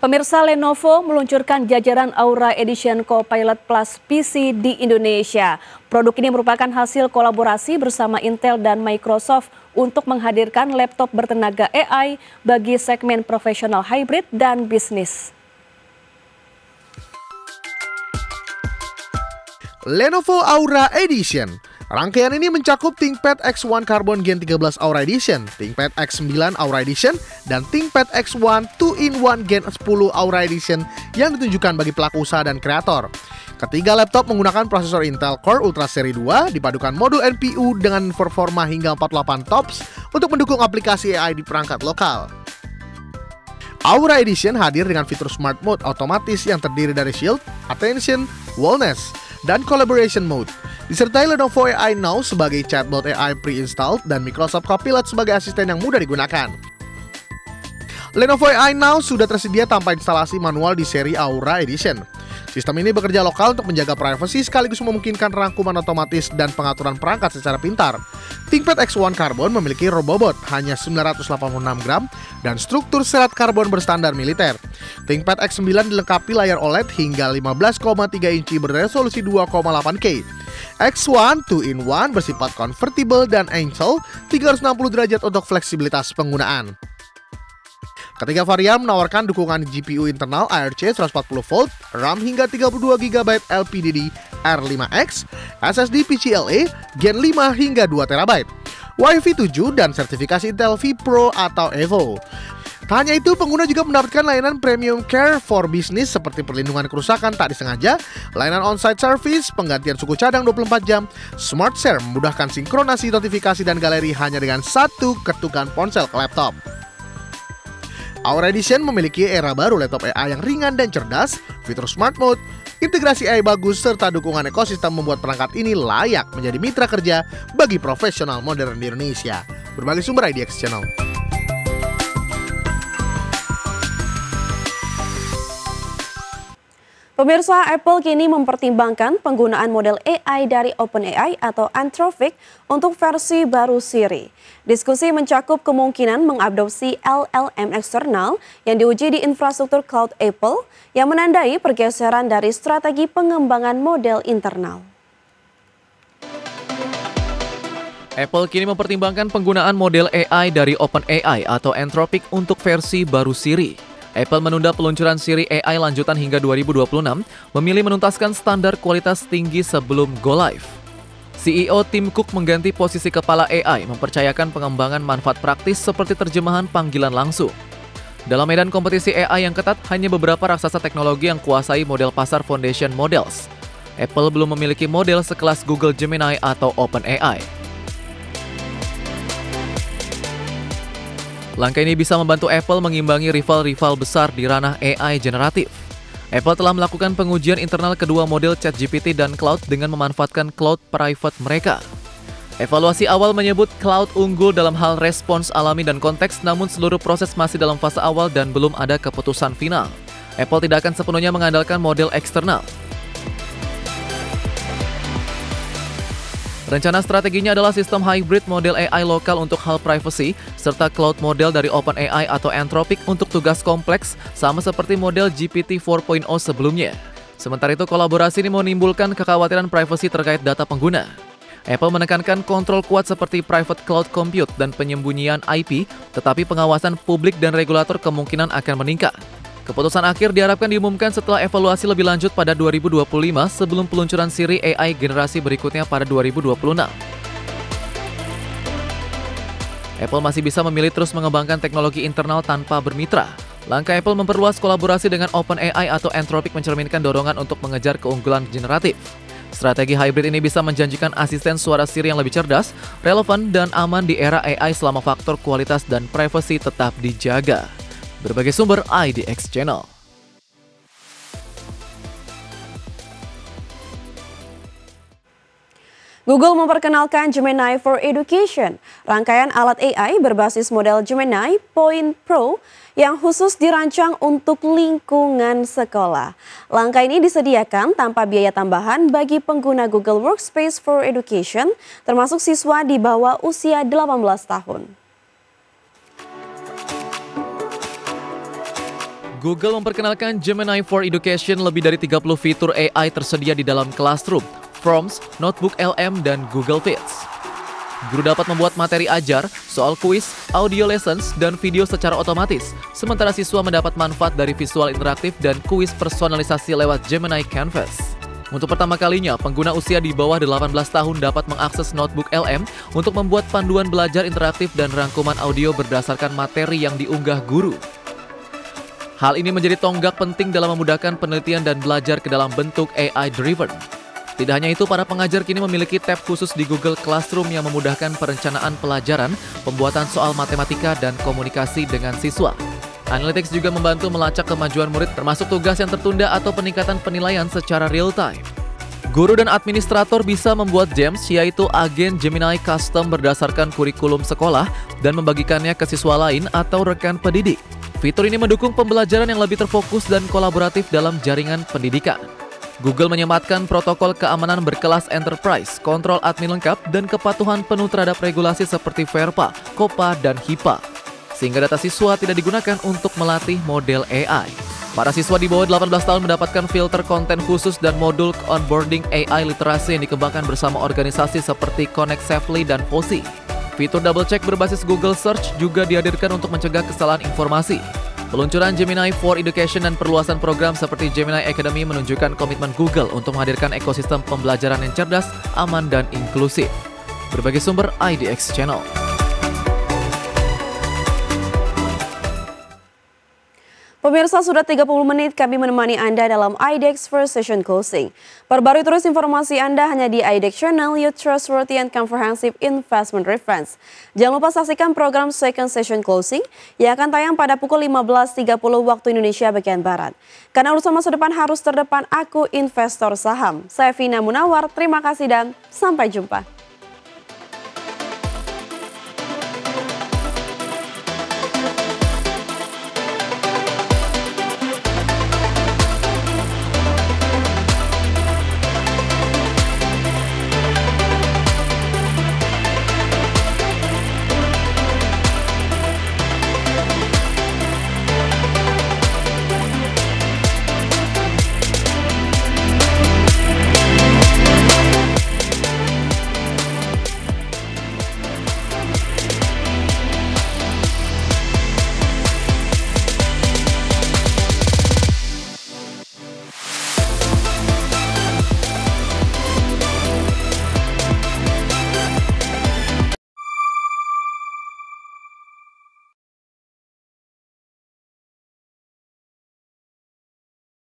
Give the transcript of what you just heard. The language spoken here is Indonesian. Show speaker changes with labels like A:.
A: Pemirsa, Lenovo meluncurkan jajaran Aura Edition Copilot Plus PC di Indonesia. Produk ini merupakan hasil kolaborasi bersama Intel dan Microsoft untuk menghadirkan laptop bertenaga AI bagi segmen profesional hybrid dan bisnis.
B: Lenovo Aura Edition. Rangkaian ini mencakup ThinkPad X1 Carbon Gen 13 Aura Edition, ThinkPad X9 Aura Edition, dan ThinkPad X1 2-in-1 Gen 10 Aura Edition yang ditunjukkan bagi pelaku usaha dan kreator. Ketiga laptop menggunakan prosesor Intel Core Ultra Seri 2, dipadukan modul NPU dengan performa hingga 48 TOPS untuk mendukung aplikasi AI di perangkat lokal. Aura Edition hadir dengan fitur Smart Mode otomatis yang terdiri dari Shield, Attention, Wellness, dan Collaboration Mode. Disertai Lenovo AI Now sebagai chatbot AI pre-installed dan Microsoft Copilot sebagai asisten yang mudah digunakan. Lenovo AI Now sudah tersedia tanpa instalasi manual di seri Aura Edition. Sistem ini bekerja lokal untuk menjaga privasi sekaligus memungkinkan rangkuman otomatis dan pengaturan perangkat secara pintar. ThinkPad X1 Carbon memiliki robobot hanya 986 gram dan struktur serat karbon berstandar militer. ThinkPad X9 dilengkapi layar OLED hingga 15,3 inci beresolusi 2,8K. X1 2-in-1 bersifat convertible dan angle 360 derajat untuk fleksibilitas penggunaan. Ketiga varian menawarkan dukungan GPU internal ARC 140V, RAM hingga 32GB LPDDR R5X, SSD PCIe Gen 5 hingga 2TB, Wi-Fi 7 dan sertifikasi Intel vPro atau Evo. Tak hanya itu, pengguna juga mendapatkan layanan Premium Care for Business seperti perlindungan kerusakan tak disengaja, layanan on-site service, penggantian suku cadang 24 jam, Smart Share memudahkan sinkronasi notifikasi dan galeri hanya dengan satu ketukan ponsel ke laptop. Aura Edition memiliki era baru laptop AI yang ringan dan cerdas, fitur Smart Mode, integrasi AI bagus, serta dukungan ekosistem membuat perangkat ini layak menjadi mitra kerja bagi profesional modern di Indonesia. Berbagai sumber IDX Channel.
A: Pemirsa, Apple kini mempertimbangkan penggunaan model AI dari OpenAI atau Anthropic untuk versi baru Siri. Diskusi mencakup kemungkinan mengadopsi LLM eksternal yang diuji di infrastruktur cloud Apple yang menandai pergeseran dari strategi pengembangan model internal.
C: Apple kini mempertimbangkan penggunaan model AI dari OpenAI atau Anthropic untuk versi baru Siri. Apple menunda peluncuran Siri AI lanjutan hingga 2026, memilih menuntaskan standar kualitas tinggi sebelum go live. CEO Tim Cook mengganti posisi kepala AI, mempercayakan pengembangan manfaat praktis seperti terjemahan panggilan langsung. Dalam medan kompetisi AI yang ketat, hanya beberapa raksasa teknologi yang kuasai model pasar foundation models. Apple belum memiliki model sekelas Google Gemini atau OpenAI. Langkah ini bisa membantu Apple mengimbangi rival-rival besar di ranah AI generatif. Apple telah melakukan pengujian internal kedua model ChatGPT dan Claude dengan memanfaatkan cloud private mereka. Evaluasi awal menyebut Claude unggul dalam hal respons alami dan konteks, namun seluruh proses masih dalam fase awal dan belum ada keputusan final. Apple tidak akan sepenuhnya mengandalkan model eksternal. Rencana strateginya adalah sistem hybrid model AI lokal untuk hal privacy, serta cloud model dari OpenAI atau Anthropic untuk tugas kompleks, sama seperti model GPT 4.0 sebelumnya. Sementara itu, kolaborasi ini menimbulkan kekhawatiran privacy terkait data pengguna. Apple menekankan kontrol kuat seperti private cloud compute dan penyembunyian IP, tetapi pengawasan publik dan regulator kemungkinan akan meningkat. Keputusan akhir diharapkan diumumkan setelah evaluasi lebih lanjut pada 2025 sebelum peluncuran Siri AI generasi berikutnya pada 2026. Apple masih bisa memilih terus mengembangkan teknologi internal tanpa bermitra. Langkah Apple memperluas kolaborasi dengan OpenAI atau Anthropic mencerminkan dorongan untuk mengejar keunggulan generatif. Strategi hybrid ini bisa menjanjikan asisten suara Siri yang lebih cerdas, relevan, dan aman di era AI selama faktor kualitas dan privasi tetap dijaga. Berbagai sumber IDX Channel.
A: Google memperkenalkan Gemini for Education, rangkaian alat AI berbasis model Gemini Point Pro yang khusus dirancang untuk lingkungan sekolah. Langkah ini disediakan tanpa biaya tambahan bagi pengguna Google Workspace for Education, termasuk siswa di bawah usia 18 tahun.
C: Google memperkenalkan Gemini for Education. Lebih dari 30 fitur AI tersedia di dalam Classroom, Forms, Notebook LM, dan Google Fits. Guru dapat membuat materi ajar, soal kuis, audio lessons, dan video secara otomatis, sementara siswa mendapat manfaat dari visual interaktif dan kuis personalisasi lewat Gemini Canvas. Untuk pertama kalinya, pengguna usia di bawah 18 tahun dapat mengakses Notebook LM untuk membuat panduan belajar interaktif dan rangkuman audio berdasarkan materi yang diunggah guru. Hal ini menjadi tonggak penting dalam memudahkan penelitian dan belajar ke dalam bentuk AI-driven. Tidak hanya itu, para pengajar kini memiliki tab khusus di Google Classroom yang memudahkan perencanaan pelajaran, pembuatan soal matematika, dan komunikasi dengan siswa. Analytics juga membantu melacak kemajuan murid, termasuk tugas yang tertunda atau peningkatan penilaian secara real-time. Guru dan administrator bisa membuat GEMS, yaitu agen Gemini Custom berdasarkan kurikulum sekolah, dan membagikannya ke siswa lain atau rekan pendidik. Fitur ini mendukung pembelajaran yang lebih terfokus dan kolaboratif dalam jaringan pendidikan. Google menyematkan protokol keamanan berkelas enterprise, kontrol admin lengkap, dan kepatuhan penuh terhadap regulasi seperti VERPA, COPPA, dan HIPAA, sehingga data siswa tidak digunakan untuk melatih model AI. Para siswa di bawah 18 tahun mendapatkan filter konten khusus dan modul onboarding AI literasi yang dikembangkan bersama organisasi seperti Connect Safely dan FOSI. Fitur double check berbasis Google Search juga dihadirkan untuk mencegah kesalahan informasi. Peluncuran Gemini for Education dan perluasan program seperti Gemini Academy menunjukkan komitmen Google untuk menghadirkan ekosistem pembelajaran yang cerdas, aman, dan inklusif. Berbagai sumber IDX Channel.
A: Pemirsa, sudah 30 menit kami menemani Anda dalam IDX First Session Closing. Perbarui terus informasi Anda hanya di IDX Channel, your trustworthy and comprehensive investment reference. Jangan lupa saksikan program Second Session Closing yang akan tayang pada pukul 15.30 waktu Indonesia bagian Barat. Karena urusan masa depan harus terdepan, aku investor saham. Saya Vina Munawar, terima kasih dan sampai jumpa.